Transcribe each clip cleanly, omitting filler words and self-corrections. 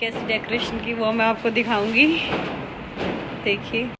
कैसी डेकोरेशन की वो मैं आपको दिखाऊंगी। देखिए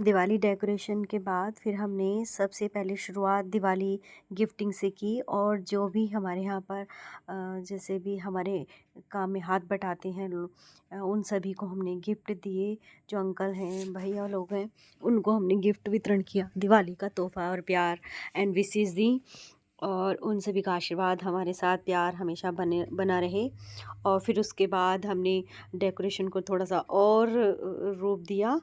दिवाली डेकोरेशन के बाद फिर हमने सबसे पहले शुरुआत दिवाली गिफ्टिंग से की। और जो भी हमारे यहाँ पर जैसे भी हमारे काम में हाथ बटाते हैं उन सभी को हमने गिफ्ट दिए। जो अंकल हैं, भैया लोग हैं, उनको हमने गिफ्ट वितरण किया, दिवाली का तोहफ़ा और प्यार एंड विशेस दी। और उन सभी का आशीर्वाद हमारे साथ प्यार हमेशा बना रहे। और फिर उसके बाद हमने डेकोरेशन को थोड़ा सा और रूप दिया।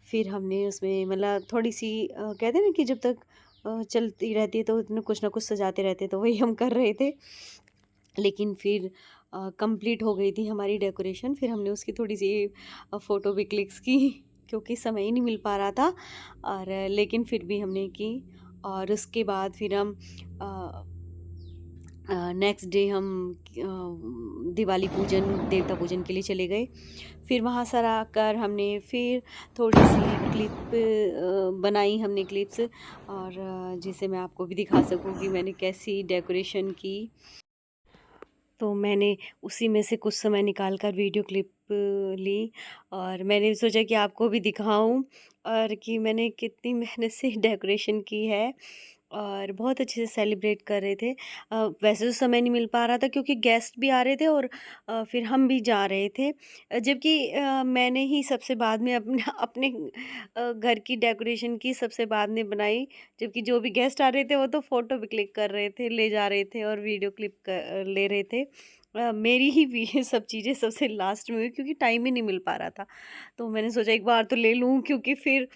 फिर हमने उसमें मतलब थोड़ी सी कहते हैं ना कि जब तक चलती रहती है तो उसमें कुछ ना कुछ सजाते रहते, तो वही हम कर रहे थे। लेकिन फिर कंप्लीट हो गई थी हमारी डेकोरेशन। फिर हमने उसकी थोड़ी सी फ़ोटो भी क्लिक्स की क्योंकि समय ही नहीं मिल पा रहा था। और लेकिन फिर भी हमने की। और उसके बाद फिर हम नेक्स्ट डे हम दिवाली पूजन, देवता पूजन के लिए चले गए। फिर वहाँ सर आकर हमने फिर थोड़ी सी क्लिप बनाई हमने क्लिप्स। और जिसे मैं आपको भी दिखा सकूँ कि मैंने कैसी डेकोरेशन की। तो मैंने उसी में से कुछ समय निकाल कर वीडियो क्लिप ली। और मैंने सोचा कि आपको भी दिखाऊं और कि मैंने कितनी मेहनत से डेकोरेशन की है। और बहुत अच्छे से सेलिब्रेट कर रहे थे। वैसे तो समय नहीं मिल पा रहा था क्योंकि गेस्ट भी आ रहे थे और फिर हम भी जा रहे थे। जबकि मैंने ही सबसे बाद में अपने अपने घर की डेकोरेशन की सबसे बाद में बनाई। जबकि जो भी गेस्ट आ रहे थे वो तो फ़ोटो भी क्लिक कर रहे थे, ले जा रहे थे और वीडियो क्लिप ले रहे थे। मेरी ही भी ये सब चीज़ें सबसे लास्ट में हुई क्योंकि टाइम ही नहीं मिल पा रहा था। तो मैंने सोचा एक बार तो ले लूँ क्योंकि फिर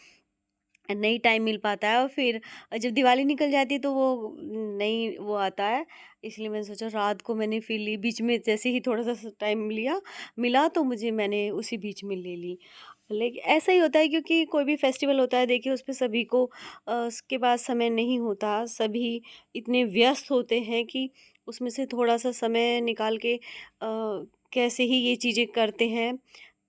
नहीं टाइम मिल पाता है। और फिर जब दिवाली निकल जाती है तो वो नहीं वो आता है। इसलिए मैंने सोचा रात को मैंने फिर ली, बीच में जैसे ही थोड़ा सा टाइम मिला तो मुझे मैंने उसी बीच में ले ली। लेकिन ऐसा ही होता है क्योंकि कोई भी फेस्टिवल होता है, देखिए उस पे सभी को उसके बाद समय नहीं होता। सभी इतने व्यस्त होते हैं कि उसमें से थोड़ा सा समय निकाल के कैसे ही ये चीज़ें करते हैं।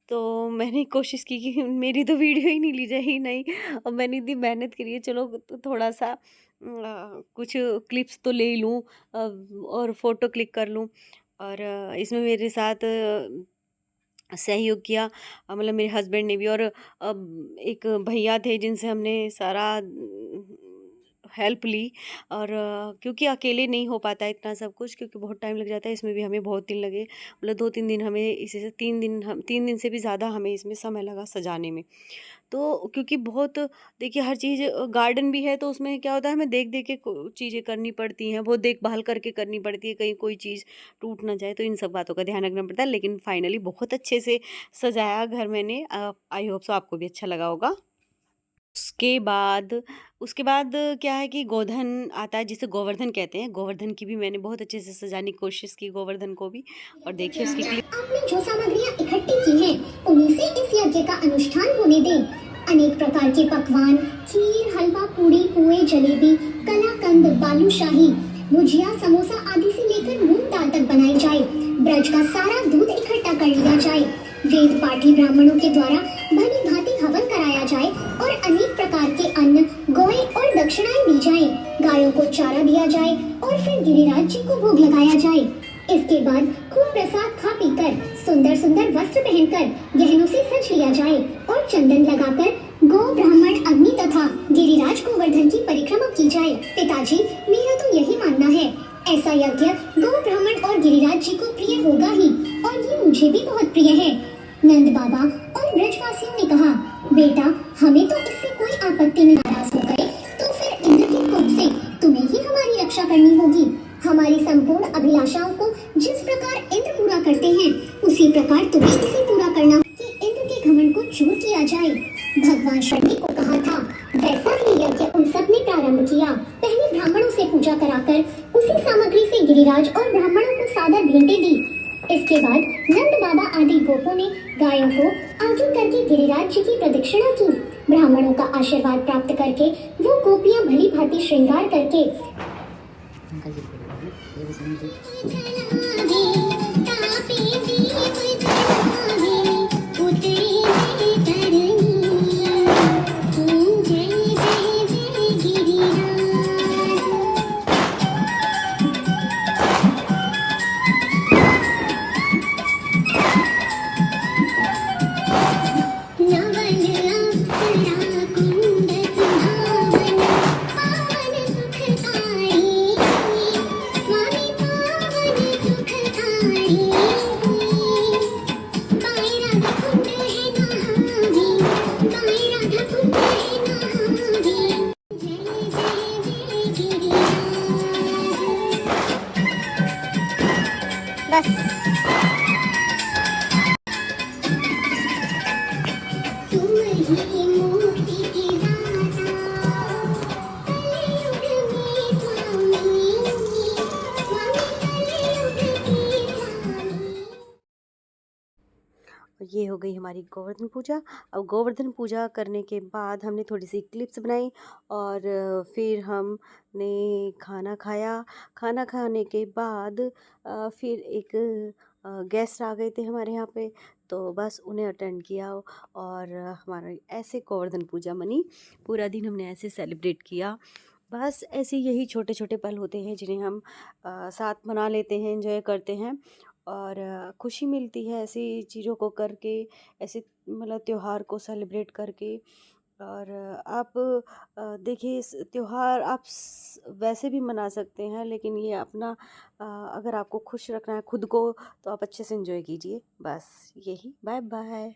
तो मैंने कोशिश की कि मेरी तो वीडियो ही नहीं ली जाए ही नहीं, और मैंने इतनी मेहनत करी है, चलो तो थोड़ा-सा कुछ क्लिप्स तो ले ही लूँ, और फ़ोटो क्लिक कर लूँ। और इसमें मेरे साथ सहयोग किया, मतलब मेरे हस्बैंड ने भी, और एक भैया थे जिनसे हमने सारा हेल्प ली। और क्योंकि अकेले नहीं हो पाता है इतना सब कुछ, क्योंकि बहुत टाइम लग जाता है, इसमें भी हमें बहुत दिन लगे, मतलब 2-3 दिन, हमें इसी से 3 दिन, हम 3 दिन से भी ज़्यादा हमें इसमें समय लगा सजाने में। तो क्योंकि बहुत, देखिए हर चीज़, गार्डन भी है तो उसमें क्या होता है, हमें देख-देख के को चीज़ें करनी पड़ती हैं, बहुत देखभाल करके करनी पड़ती है, कहीं कोई चीज़ टूट ना जाए, तो इन सब बातों का ध्यान रखना पड़ता है। लेकिन फाइनली बहुत अच्छे से सजाया घर मैंने, आई होप सो आपको भी अच्छा लगा होगा। उसके बाद उसके बाद क्या है कि गोधन आता है, जिसे गोवर्धन कहते हैं। गोवर्धन की भी मैंने बहुत अच्छे से सजाने की कोशिश की, गोवर्धन को भी। और देखिए उसकी क्लिप। आपने जो सामग्रियां इकट्ठी की हैं, उन्हीं से इस यज्ञ का अनुष्ठान होने दें। अनेक प्रकार के पकवान, खीर, हलवा, पूड़ी, पुए, जलेबी, कलाकंद, बालूशाही, भुजिया, समोसा आदि से लेकर मूंग दाल तक बनाई जाए। ब्रज का सारा दूध इकट्ठा कर लिया जाए। वेद पाठी ब्राह्मणों के द्वारा भली भांति हवन कराया जाए और अनेक प्रकार के अन्न, गौएं और दक्षिणाएं दी जाए। गायों को चारा दिया जाए और फिर गिरिराज जी को भोग लगाया जाए। इसके बाद खूब प्रसाद खा पीकर, सुंदर सुंदर वस्त्र पहनकर, गहनों से सज लिया जाए और चंदन लगाकर गौ, ब्राह्मण, अग्नि तथा गिरिराज गोवर्धन की परिक्रमा की जाए। पिताजी, मेरा तो यही मानना है, ऐसा यज्ञ गौ, ब्राह्मण और गिरिराज जी को प्रिय होगा ही, और ये मुझे भी बहुत प्रिय है। नंद बाबा और ब्रजवासियों ने कहा, बेटा, हमें तो इससे कोई आपत्ति नहीं, नाराज हो गए तो फिर इंद्र की कोप से तुम्हें ही हमारी रक्षा करनी होगी। हमारी संपूर्ण अभिलाषाओं को जिस प्रकार इंद्र पूरा करते हैं, उसी प्रकार तुम्हें इसे पूरा करना कि इंद्र के घमंड को चूर किया जाए। भगवान शनि को कहा था, वैसा ही यज्ञ उन सब ने प्रारंभ किया। पहले ब्राह्मणों से पूजा कराकर उसी सामग्री से गिरिराज और ब्राह्मणों को सादर भेंटें दी। इसके बाद नंद बाबा आदि गोपों ने गायों को आगे करके गिरिराज जी की प्रदक्षिणा की। ब्राह्मणों का आशीर्वाद प्राप्त करके वो गोपियां भली भांति श्रृंगार करके ये हो गई हमारी गोवर्धन पूजा। अब गोवर्धन पूजा करने के बाद हमने थोड़ी सी क्लिप्स बनाई, और फिर हमने खाना खाया। खाना खाने के बाद फिर एक गेस्ट आ गए थे हमारे यहाँ पे, तो बस उन्हें अटेंड किया, और हमारा ऐसे गोवर्धन पूजा मनी। पूरा दिन हमने ऐसे सेलिब्रेट किया। बस ऐसे यही छोटे छोटे पल होते हैं जिन्हें हम साथ मना लेते हैं, एंजॉय करते हैं, और खुशी मिलती है ऐसी चीज़ों को करके, ऐसे मतलब त्योहार को सेलिब्रेट करके। और आप देखिए, इस त्योहार आप वैसे भी मना सकते हैं, लेकिन ये अपना अगर आपको खुश रखना है खुद को, तो आप अच्छे से एंजॉय कीजिए। बस यही, बाय बाय।